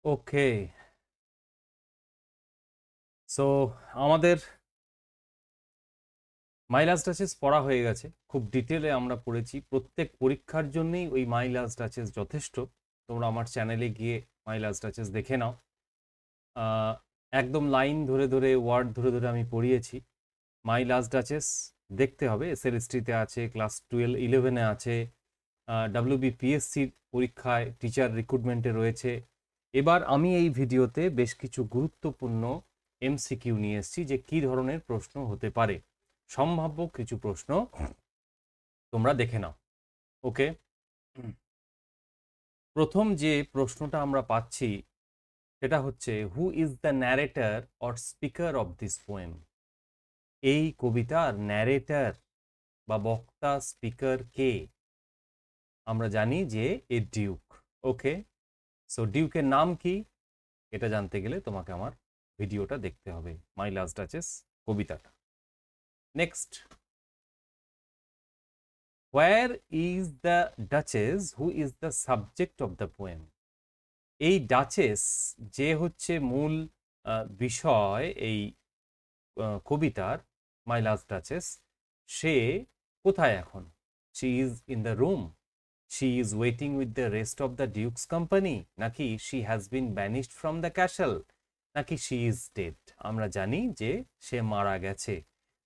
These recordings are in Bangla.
ওকে, সো আমাদের মাই লাস্ট ডাচেস পড়া হয়ে গেছে। খুব ডিটেলে আমরা পড়েছি। প্রত্যেক পরীক্ষার জন্যই ওই মাই লাস্ট ডাচেস যথেষ্ট। তোমরা আমার চ্যানেলে গিয়ে মাই লাস্ট ডাচেস দেখে নাও। একদম লাইন ধরে ধরে, ওয়ার্ড ধরে ধরে আমি পড়িয়েছি। মাই লাস্ট ডাচেস দেখতে হবে, এসএলএসটিতে আছে, ক্লাস 11-এ আছে, WBPSCর পরীক্ষায় টিচার রিক্রুটমেন্টে রয়েছে। এবার আমি এই ভিডিওতে বেশ কিছু গুরুত্বপূর্ণ MCQ নিয়ে এসেছি যে কী ধরনের প্রশ্ন হতে পারে। সম্ভাব্য কিছু প্রশ্ন তোমরা দেখে নাও। ওকে, প্রথম যে প্রশ্নটা আমরা পাচ্ছি সেটা হচ্ছে, who is the narrator or speaker of this poem? এই কবিতার ন্যারেটর বা বক্তা, স্পিকার কে? আমরা জানি যে এ ডিউক। ওকে, সো ডিউকের নাম কি? এটা জানতে গেলে তোমাকে আমার ভিডিওটা দেখতে হবে, মাই লাস্ট ডাচেস কবিতাটা। Next, where is the duchess who is the subject of the poem? এই ডাচেস যে হচ্ছে মূল বিষয় এই কবিতার, মাই লাস্ট ডাচেস, সে কোথায় এখন? She is in the room, she is waiting with the rest of the duke's company, নাকি she has been banished from the castle, নাকি শি ইজ ডেড? আমরা জানি যে সে মারা গেছে।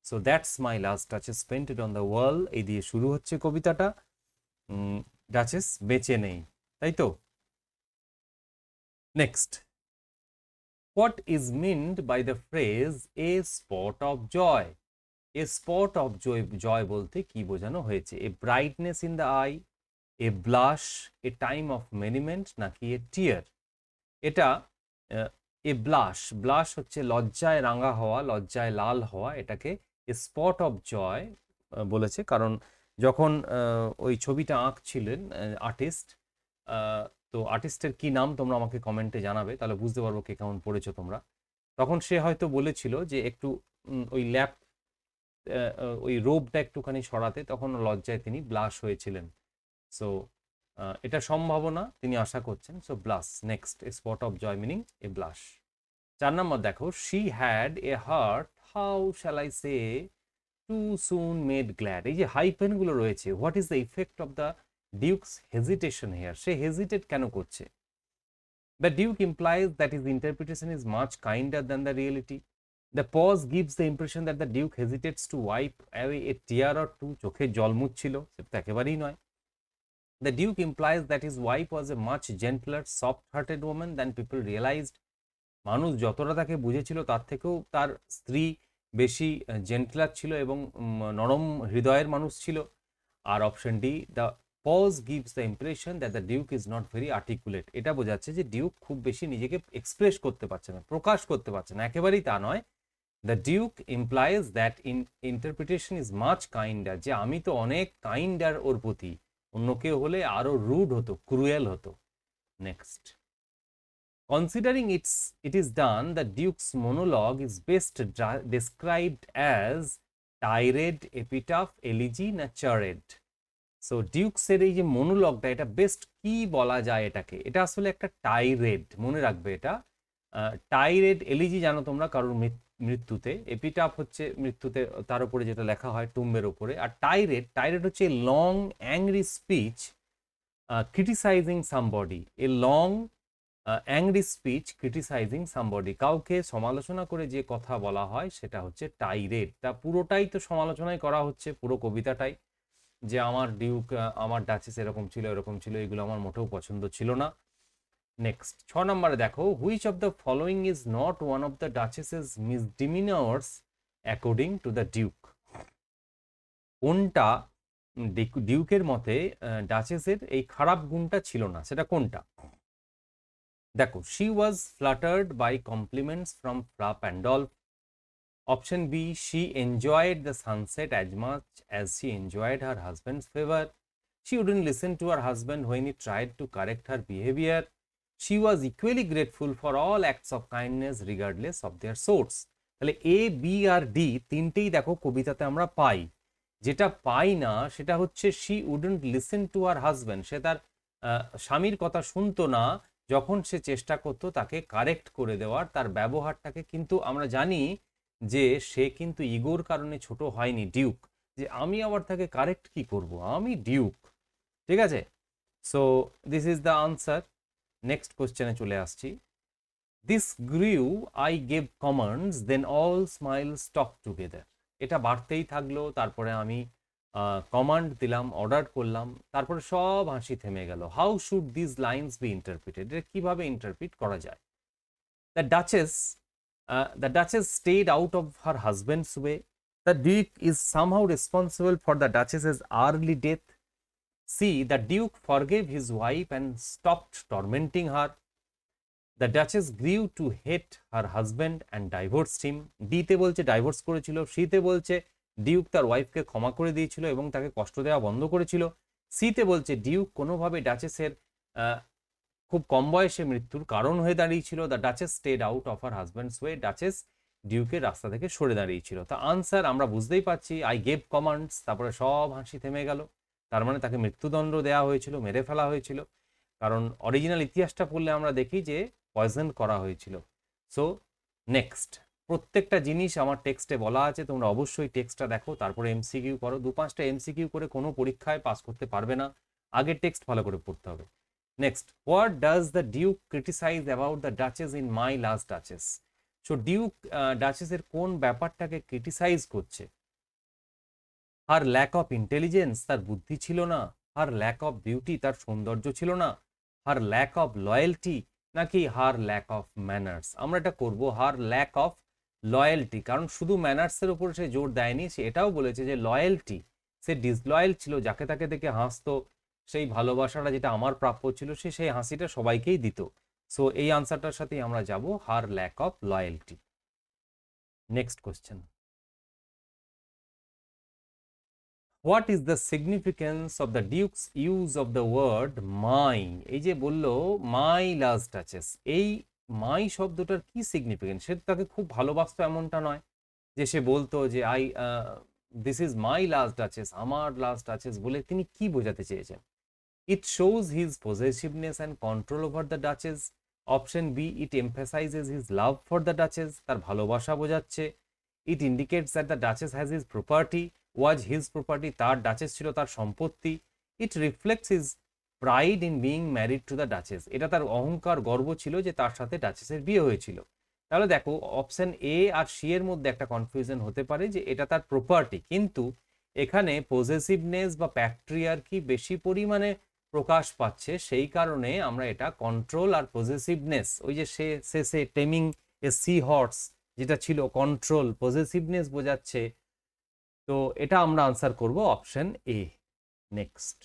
So that's my last duchess painted on the wall, এই দিয়ে শুরু হচ্ছে কবিতাটা। ডাচেস বেঁচে নেই, তাই তো? Next, what is meant by the phrase a spot of joy? A spot of joy, joy বলতে কি বোঝানো হয়েছে? A brightness in the eye, a blush, a time of merriment, নাকি এ টিয়ার? এটা এ ব্লাশ, ব্লাশ হচ্ছে লজ্জায় রাঙা হওয়া, লজ্জায় লাল হওয়া, এটাকে এ স্পট অফ জয় বলেছে। কারণ যখন ওই ছবিটা আঁকছিলেন আর্টিস্ট, তো আর্টিস্টের কি নাম তোমরা আমাকে কমেন্টে জানাবে, তাহলে বুঝতে পারবো কে কেমন পড়েছো তোমরা। তখন সে হয়তো বলেছিল যে একটু ওই ল্যাপ, ওই রোবটা একটুখানি সরাতে, তখন লজ্জায় তিনি ব্লাশ হয়েছিলেন। সো এটা সম্ভাবনা তিনি আশা করছেন। So blush, next, a spot of joy meaning a blush. 4 number দেখো, she had a heart, how shall I say, too soon made glad. এই যে হাইপেনগুলো রয়েছে, what is the effect of the duke's hesitation here? সে হেজিটেট কেন করছে? The duke implies that his interpretation is much kinder than the reality. The pause gives the impression that the duke hesitates to wipe away A tear or two. চোখের জল মুছছিল, সেটা তো একেবারেই নয়। The Duke implies that his wife was a much gentler, soft-hearted woman than people realized. মানুষ যতটা তাকে বুঝেছিল তার থেকেও তার স্ত্রী বেশি জেন্টলার ছিল এবং নরম হৃদয়ের মানুষ ছিল। আর option D, the pause gives the impression that the duke is not very articulate. এটা বোঝাচ্ছে যে ডিউক খুব বেশি নিজেকে এক্সপ্রেস করতে পারছে না, প্রকাশ করতে পারছে না। একেবারেই তা নয়। The duke implies that interpretation is much kinder, যে আমি তো অনেক কাইন্ডার ওর প্রতি, অন্য কেউ হলে আরো রুড হতো, ক্রুয়েল হতো। Next, considering it is done, the Duke's monologue is best described as tirade, epitaph, elegy না charade? সো ডিউকসের এই যে মনোলগটা, এটা বেস্ট কি বলা যায় এটাকে? এটা আসলে একটা টাইরেড, মনে রাখবে এটা। টাইরেড, এলিজি জানো তোমরা কারোর মৃত্যুতে, এপিটাফ হচ্ছে মৃত্যুতে তার উপরে যেটা লেখা হয় টুম্বের উপরে, আর টাইরেড, টাইরেড হচ্ছে long angry speech criticising somebody. A long angry speech criticising somebody, কাউকে সমালোচনা করে যে কথা বলা হয় সেটা হচ্ছে টাইরেড। তা পুরোটাই তো সমালোচনাই করা হচ্ছে, পুরো কবিতাটাই, যে আমার ডিউক, আমার ডাচেস এরকম ছিল, এরকম ছিল, এগুলো আমার মোটেও পছন্দ ছিল না। নেক্সট, 6 নম্বরে দেখো, which of the following is not one of the duchess's misdemeanours according to the duke? কোনটা ডিউকের মতে ডাচেসের এই খারাপ গুণটা ছিল না, সেটা কোনটা? দেখো, she was flattered by compliments from Fra Pandolf. Option B, she enjoyed the sunset as much as she enjoyed her husband's favour. She wouldn't listen to her husband when he tried to correct her behavior. She was equally grateful for all acts of kindness regardless of their source. তাহলে এ, বি আর ডি তিনটেই দেখো কবিতাতে আমরা পাই। যেটা পাই না সেটা হচ্ছে she wouldn't listen to her husband, সে তার স্বামীর কথা শুনতো না যখন সে চেষ্টা করতো তাকে কারেক্ট করে দেওয়ার, তার ব্যবহারটাকে, কিন্তু আমরা জানি যে সে কিন্তু ইগোর কারণে ছোট হয়নি ডিউক, যে আমি আবার তাকে কারেক্ট কি করব, আমি ডিউক। ঠিক আছে, so this is the answer. Next কোশ্চেনে চলে আসছি। This grew I gave commands then all smiles টক টুগেদার। এটা বাড়তেই থাকলো, তারপরে আমি কমান্ড দিলাম, অর্ডার করলাম, তারপরে সব হাসি থেমে গেল। How should this lines be interpreted? এটা কিভাবে ইন্টারপ্রিট করা যায়? The duchess the duchess stayed out of her husband's way. The duke is somehow responsible for the duchess's early death. C, the duke forgave his wife and stopped tormenting her. The duchess grew to hate her husband and divorced him. ডিতে বলছে ডাইভোর্স করেছিল, সিতে বলছে ডিউক তার ওয়াইফকে ক্ষমা করে দিয়েছিল এবং তাকে কষ্ট দেওয়া বন্ধ করেছিল। সিতে বলছে ডিউক কোনোভাবে ডাচেসের খুব কম বয়সে মৃত্যুর কারণ হয়ে দাঁড়িয়েছিল। The duchess stayed out of her husband's way. Duchess ডিউকের রাস্তা থেকে সরে দাঁড়িয়েছিল। তা আনসার আমরা বুঝতেই পারছি, আই গেভ কমান্ডস, তারপরে সব হাসি থেমে গেল, তার মানে তাকে মৃত্যুদণ্ড দেওয়া হয়েছিল, মেরে ফেলা হয়েছিল। কারণ অরিজিনাল ইতিহাসটা পড়লে আমরা দেখি যে পয়জন করা হয়েছিল। সো নেক্সট, প্রত্যেকটা জিনিস আমার টেক্সটে বলা আছে, তোমরা অবশ্যই টেক্সটটা দেখো, তারপরে এমসিকিউ করো। 2-5টা এমসিকিউ করে কোনো পরীক্ষায় পাস করতে পারবে না, আগের টেক্সট ভালো করে পড়তে হবে। Next, what does the duke criticize about the duchess in my last duchess? So duke ডাচেসের কোন ব্যাপারটাকে ক্রিটিসাইজ করছে? হার ল্যাক অফ ইন্টেলিজেন্স, তার বুদ্ধি ছিল না? হার ল্যাক অফ বিউটি, তার সৌন্দর্য ছিল না? হার ল্যাক অফ লয়্যালটি, নাকি হার ল্যাক অফ ম্যানার্স? আমরা এটা করব হার ল্যাক অফ লয়্যালটি, কারণ শুধু ম্যানার্সের উপর সে জোর দেয়নি, সে এটাও বলেছে যে লয়্যালটি, সে ডিসলয়াল ছিল, যাকে তাকে দেখে হাসতো, সেই ভালোবাসাটা যেটা আমার প্রাপ্য ছিল সে সেই হাসিটা সবাইকেই দিত। সো এই আনসারটার সাথেই আমরা যাব, her lack of loyalty. Next question, what is the significance of the duke's use of the word my? এই যে বললো মাই লাস্ট টাচেস, এই মাই শব্দটার কি সিগনিফিকেন্স? সে তাকে খুব ভালোবাসতো এমনটা নয়, যে সে বলতো যে this is my last duchess, আমার লাস্ট টাচেস বলে তিনি কি বোঝাতে চেয়েছেন? It shows his possessiveness and control over the duchess. Option B, it emphasizes his love for the duchess, তার ভালোবাসা বোঝাচ্ছে। It indicates that the duchess has his property, was his property, তার ডাচেস ছিল তার সম্পত্তি। It reflects his pride in being married to the duchess, এটা তার অহংকার, গর্ব ছিল যে তার সাথে ডাচেসের বিয়ে হয়েছিল। তাহলে দেখো অপশন এ আর সি এর মধ্যে একটা কনফিউশন হতে পারে যে এটা তার প্রপার্টি, কিন্তু এখানে পজেসিভনেস বা প্যাট্রিয়ার্কি বেশি পরিমাণে প্রকাশ পাচ্ছে, সেই কারণে আমরা এটা কন্ট্রোল আর পজেসিভনেস, ওই যে সে টেমিং এ সি হর্স যেটা ছিল কন্ট্রোল পজেসিভনেস বোঝাচ্ছে। তো এটা আমরা আনসার করব অপশন এ। নেক্সট,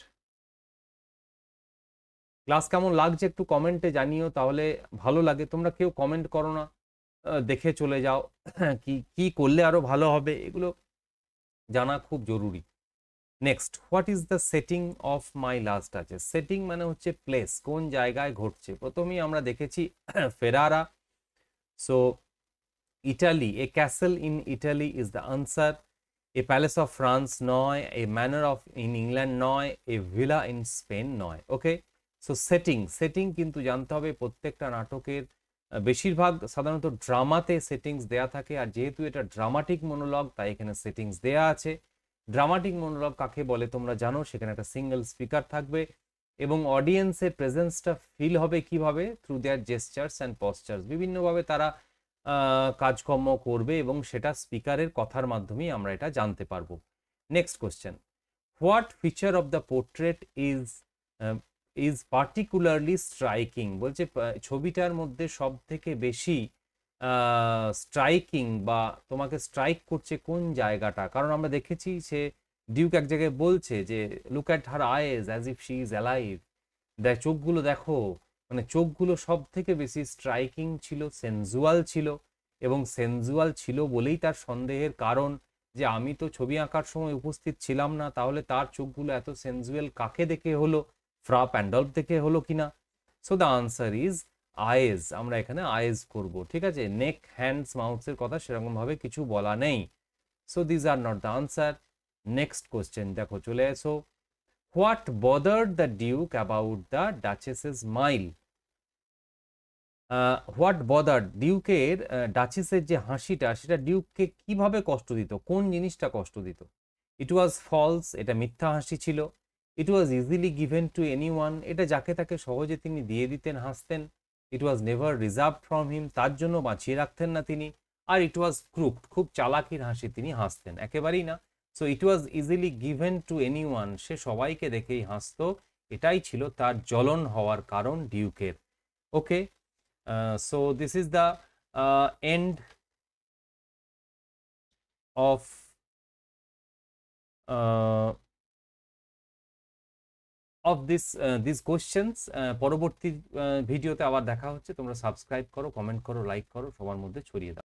ক্লাস কেমন লাগছে একটু কমেন্টে জানিও, তাহলে ভালো লাগে। তোমরা কেউ কমেন্ট করো না, দেখে চলে যাও, কি কি করলে আরো ভালো হবে, এগুলো জানা খুব জরুরি। Next, what is the setting of my last touches? Setting মানে হচ্ছে প্লেস, কোন জায়গায় ঘটছে। প্রথমেই আমরা দেখেছি ফেরারা, so Italy, A castle in Italy is the answer. A palace of France নয়, এ ম্যানর অফ ইন ইংল্যান্ড নয়, এ ভিলা ইন স্পেন নয়। ওকে, সো সেটিং কিন্তু জানতে হবে। প্রত্যেকটা নাটকের বেশিরভাগ সাধারণত ড্রামাতে সেটিংস দেয়া থাকে, আর যেহেতু এটা ড্রামাটিক মনোলগ তাই এখানে সেটিংস দেয়া আছে। ড্রামাটিক মনোলগ কাকে বলে তোমরা জানো, সেখানে একটা সিঙ্গেল স্পিকার থাকবে এবং অডিয়েন্সের প্রেজেন্সটা ফিল হবে কিভাবে? থ্রু দেয়ার জেস্টার্স অ্যান্ড পশ্চার্স, বিভিন্নভাবে তারা কাজকর্ম করবে এবং সেটা স্পিকারের কথার মাধ্যমেই আমরা এটা জানতে পারবো। Next question, what feature of the portrait is particularly striking? বলছে ছবিটার মধ্যে সব থেকে বেশি স্ট্রাইকিং বা তোমাকে স্ট্রাইক করছে কোন জায়গাটা? কারণ আমরা দেখেছি সে ডিউক এক জায়গায় বলছে যে look at her eyes as if she is alive, চোখগুলো দেখো, মানে চোখগুলো সব থেকে বেশি স্ট্রাইকিং ছিল, সেনজুয়াল ছিল, এবং সেনজুয়াল ছিল বলেই তার সন্দেহের কারণ যে আমি তো ছবি আঁকার সময় উপস্থিত ছিলাম না, তাহলে তার চোখগুলো এত সেনজুয়াল কাকে দেখে হলো? ফ্রা প্যান্ডলফ দেখে হলো কিনা? সো দ্য আনসার ইজ আইজ, আমরা এখানে আইজ করব। ঠিক আছে, নেক, হ্যান্ডস, মাউথসের কথা সেরকম ভাবে কিছু বলা নেই। So these are not the answer. Next question দেখো, চলে এসো। What bothered the duke about the duchess's smile? What bother ডিউকের ডাচিসের যে হাসিটা সেটা ডিউককে কিভাবে কষ্ট দিত, কোন জিনিসটা কষ্ট দিত? ইট ওয়াজ ফলস, এটা মিথ্যা হাসি ছিল। It was easily given to anyone, এটা যাকে তাকে সহজে তিনি দিয়ে দিতেন, হাসতেন। It was never reserve from him, তার জন্য বাঁচিয়ে রাখতেন না তিনি। আর ইট ওয়াজ ক্রুকড, খুব চালাকির হাসি তিনি হাসতেন, একেবারেই না। So it was easily given to anyone, সে সবাইকে দেখেই হাসতো, এটাই ছিল তার জ্বলন হওয়ার কারণ ডিউকের। ওকে, so this is the end of uh, these questions. পরবর্তী ভিডিওতে আবার দেখা হচ্ছে। তোমরা সাবস্ক্রাইব করো, কমেন্ট করো, লাইক করো, সবার মধ্যে ছড়িয়ে দাও।